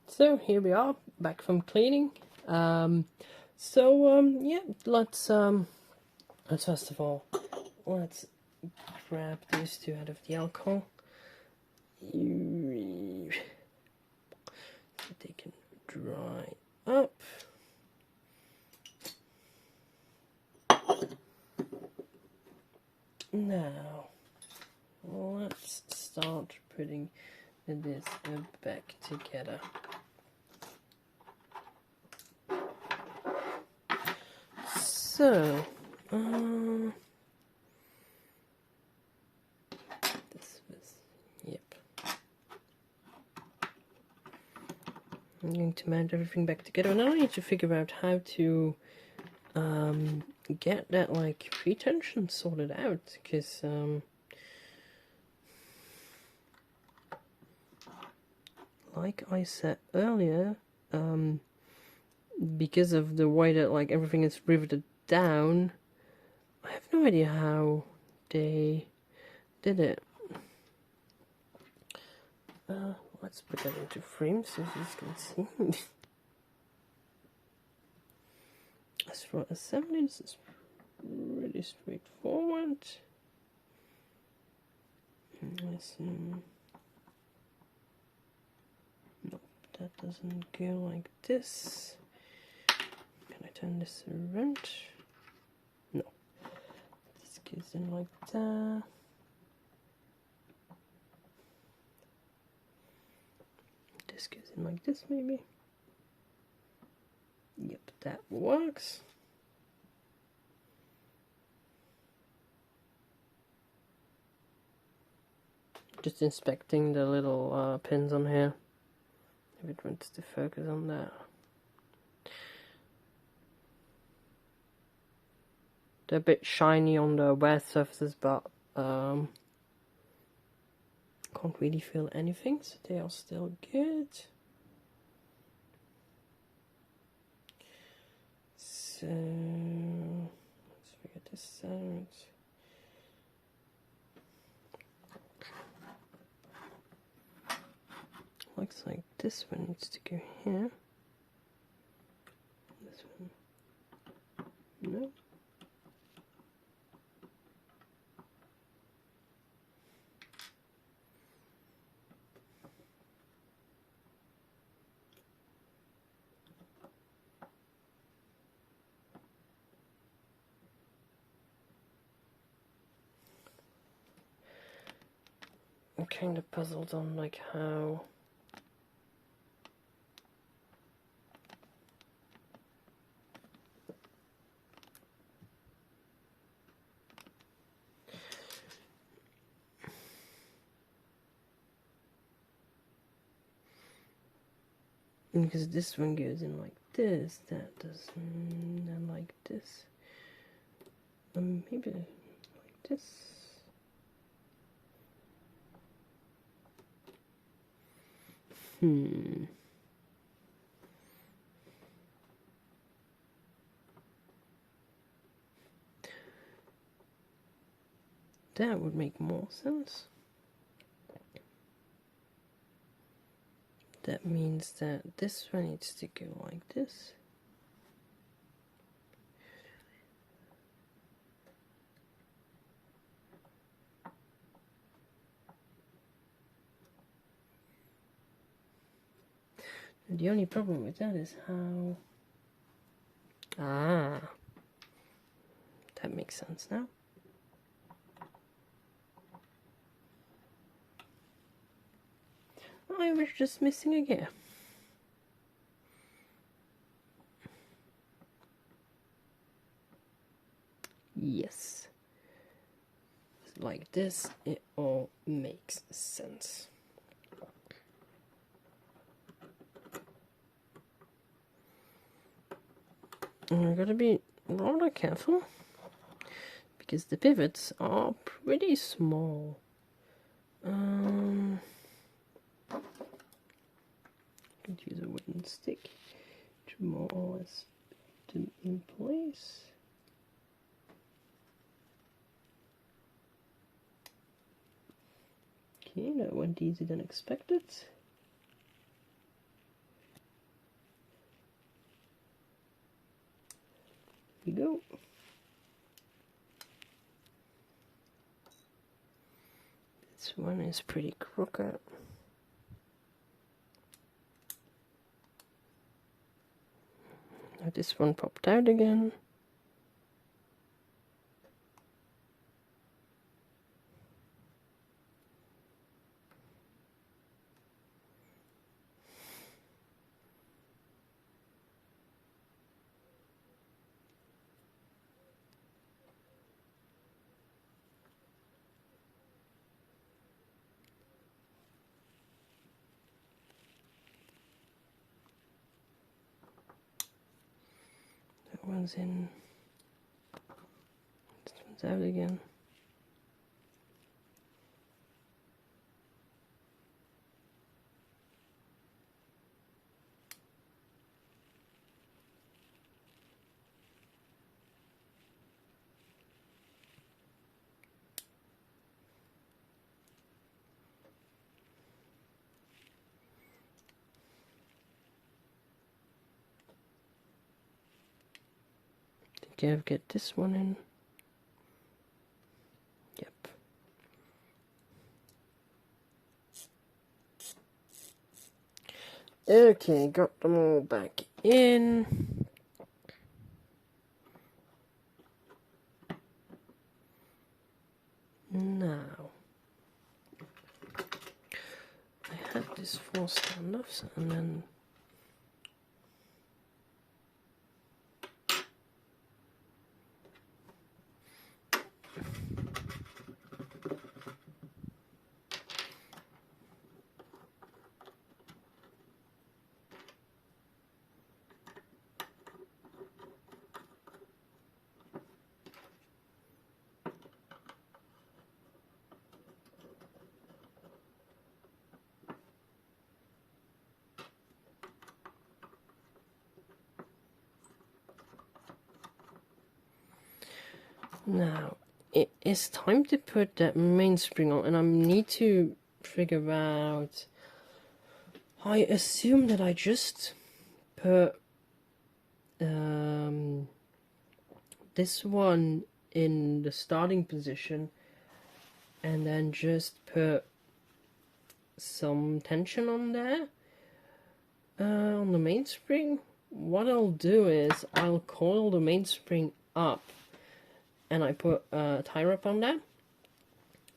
So here we are, back from cleaning. Yeah, let's first of all, let's grab these two out of the alcohol. So they can dry up. Now, let's start putting this back together. So, this was, yep. I'm going to mount everything back together. Now I need to figure out how to get that like pretension sorted out, because like I said earlier, because of the way that like everything is riveted down, I have no idea how they did it. Let's put that into frame so you can see. As for assembly, this is really straightforward. Nope, that doesn't go like this. Can I turn this around? No. This goes in like that. This goes in like this, maybe. Yep, that works. Just inspecting the little pins on here. If it wants to focus on that. They're a bit shiny on the wear surfaces, but can't really feel anything, so they are still good. So let's figure this out. Looks like this one needs to go here. This one, no. I'm kind of puzzled on like how because this one goes in like this, that doesn't, and like this, maybe like this. That would make more sense. That means that this one needs to go like this. And the only problem with that is how... Ah, that makes sense now. I was just missing a gear. Yes. Like this, it all makes sense. And I gotta be rather careful because the pivots are pretty small. Could use a wooden stick to more or less put them in place. Okay, that went easier than expected. we go. This one is pretty crooked. Now this one popped out again. That one's in. This one's out again. Okay, I'll get this one in. Yep. Okay, got them all back in. Now, I had this 4 standoffs and then now it is time to put that mainspring on, and I need to figure out. I assume that I just put this one in the starting position and then just put some tension on there on the mainspring. What I'll do is I'll coil the mainspring up and I put a tie wrap on that,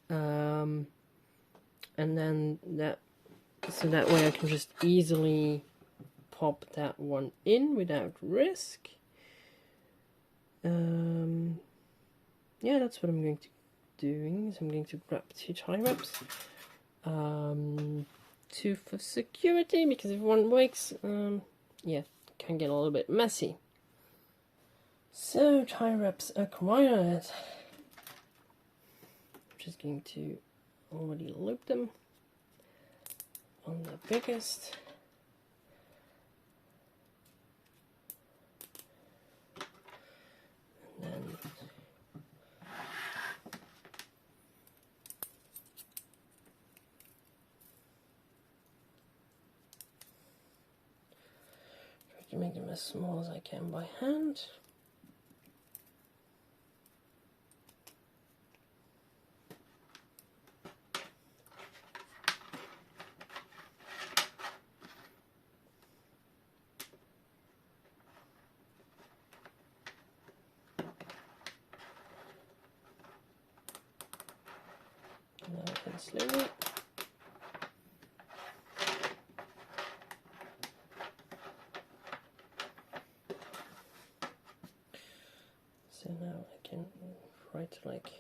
and then so that way I can just easily pop that one in without risk. Yeah, that's what I'm going to do. So I'm going to grab 2 tie wraps, 2 for security, because if one breaks, yeah, it can get a little bit messy. So tie wraps acquired. I'm just going to already loop them on the biggest. And then try to make them as small as I can by hand. Now I can slowly. So now I can try to like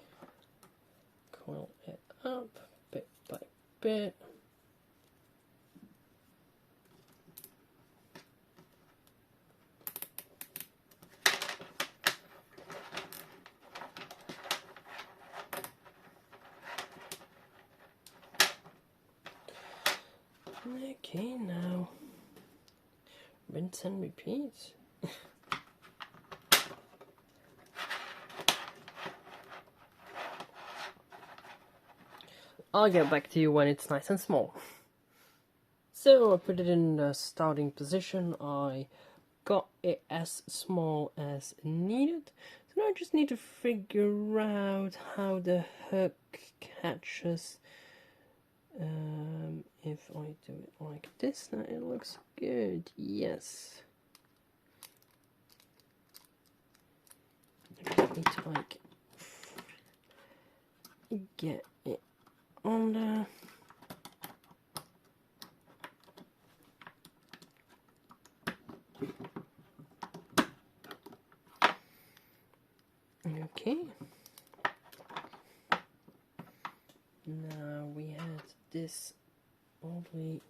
coil it up bit by bit. Okay, now rinse and repeat. I'll get back to you when it's nice and small. So I put it in the starting position. I got it as small as needed. So now I just need to figure out how the hook catches. If I do it like this, now it looks good. Yes. I need to like get it on there. Okay. Now we had this oddly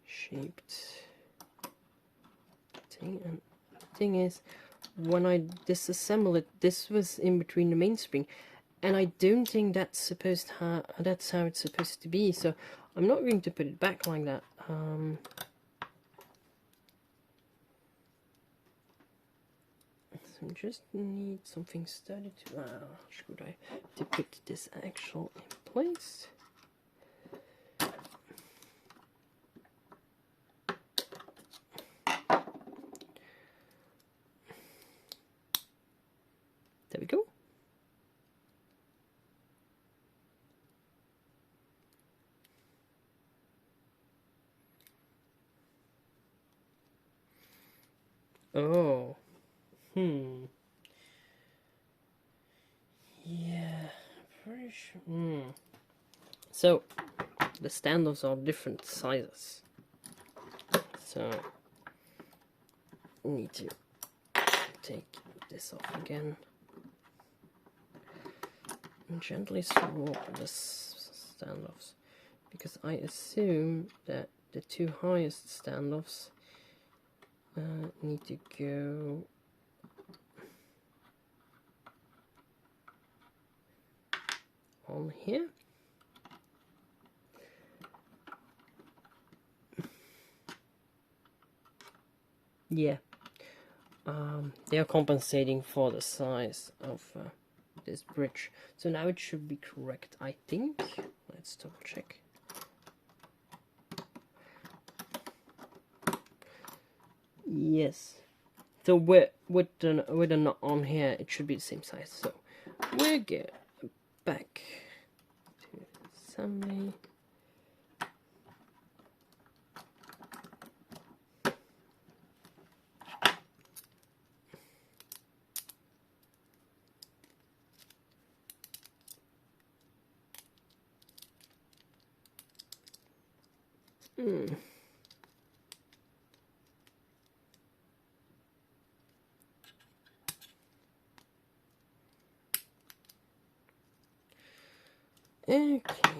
shaped thing, and the thing is, when I disassemble it, this was in between the mainspring, and I don't think that's that's how it's supposed to be. So I'm not going to put it back like that. So just need something sturdy to. Should I to put this actual in place? There we go. Oh. Yeah, pretty sure. So the standoffs are different sizes. So I need to take this off again and gently swap the standoffs, because I assume that the two highest standoffs need to go on here. Yeah, they are compensating for the size of this bridge. So now it should be correct, I think. Let's double check. Yes. So with the knot on here, it should be the same size. So we'll get back to assembly. Okay.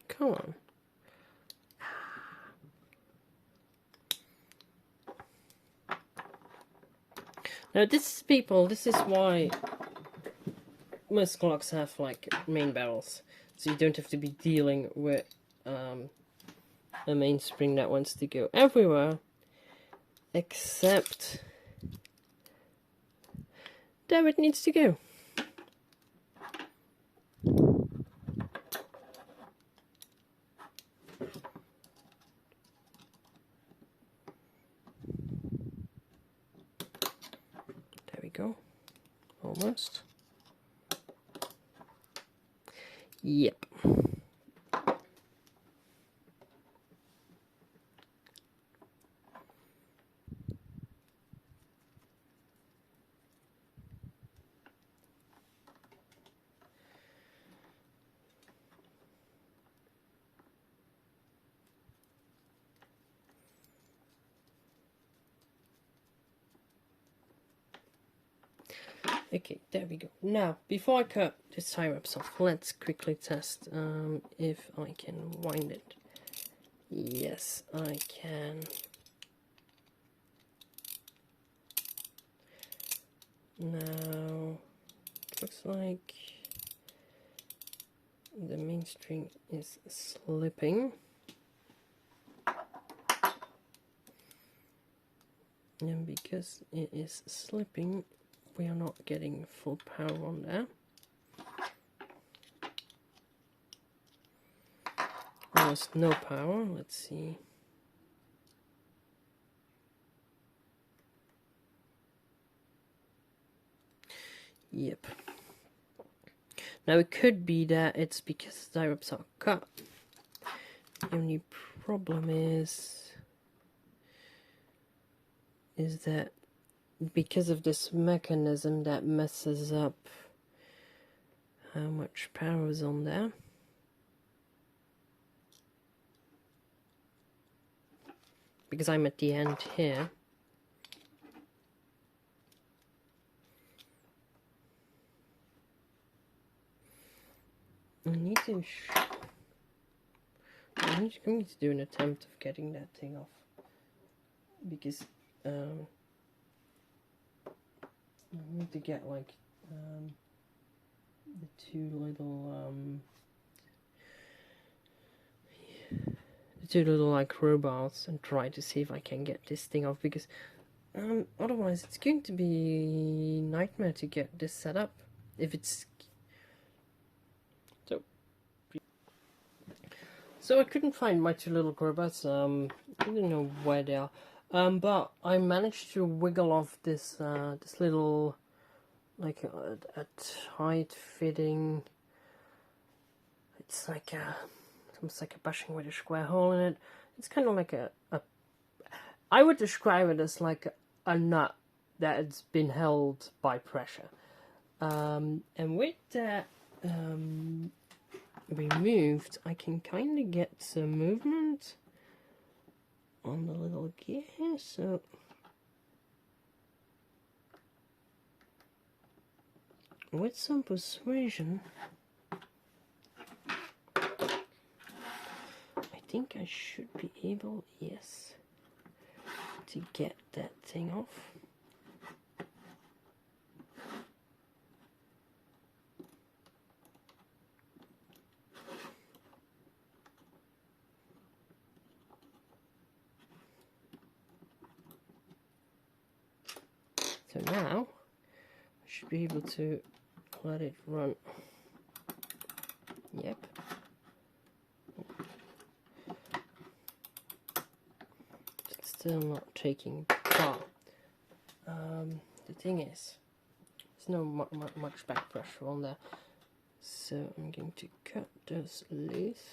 Come on. Now this is why most clocks have like main barrels, so you don't have to be dealing with a mainspring that wants to go everywhere except there it needs to go. There we go. Almost. Yep. Okay, there we go. Now, before I cut this tie wraps off, let's quickly test if I can wind it. Yes, I can. Now, looks like the mainspring is slipping. And because it is slipping, we are not getting full power on there. Almost no power. Let's see. Yep. Now it could be that it's because the tie wraps are cut. The only problem is that because of this mechanism that messes up how much power is on there. Because I'm at the end here. I'm going to do an attempt of getting that thing off, because I need to get like the two little like crowbars and try to see if I can get this thing off, because otherwise it's going to be a nightmare to get this set up if it's So I couldn't find my two little crowbars. I didn't know where they are. But I managed to wiggle off this this little, like a tight fitting. It's like almost like a bushing with a square hole in it. It's kind of like a I would describe it as like a nut that's been held by pressure. And with that removed, I can kind of get some movement on the little gear, so with some persuasion I think I should be able, yes, to get that thing off. So now I should be able to let it run. Yep. It's still not taking part. The thing is, there's no much back pressure on there, so I'm going to cut those loose.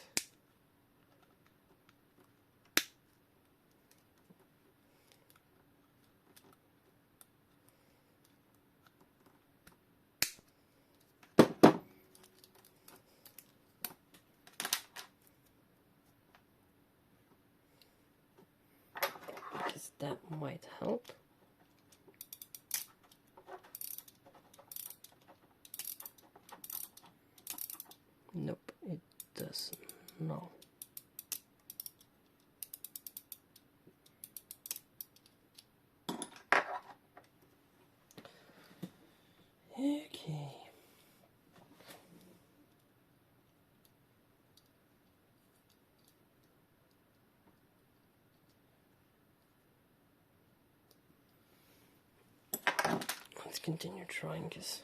That might help. Nope, it does not. Okay. Let's continue trying, because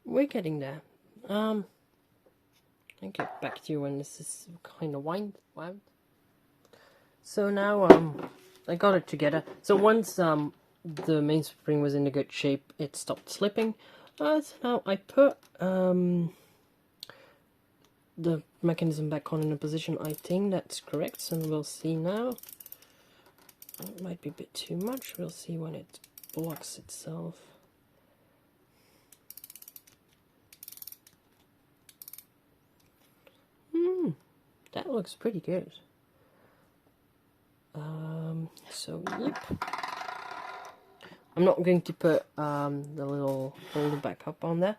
we're getting there. I'll get back to you when this is kind of wound. So now I got it together. So once the mainspring was in a good shape, it stopped slipping. So now I put the mechanism back on in a position I think that's correct, so we'll see now. It might be a bit too much, we'll see when it blocks itself. That looks pretty good. So yep. I'm not going to put the little holder back up on there.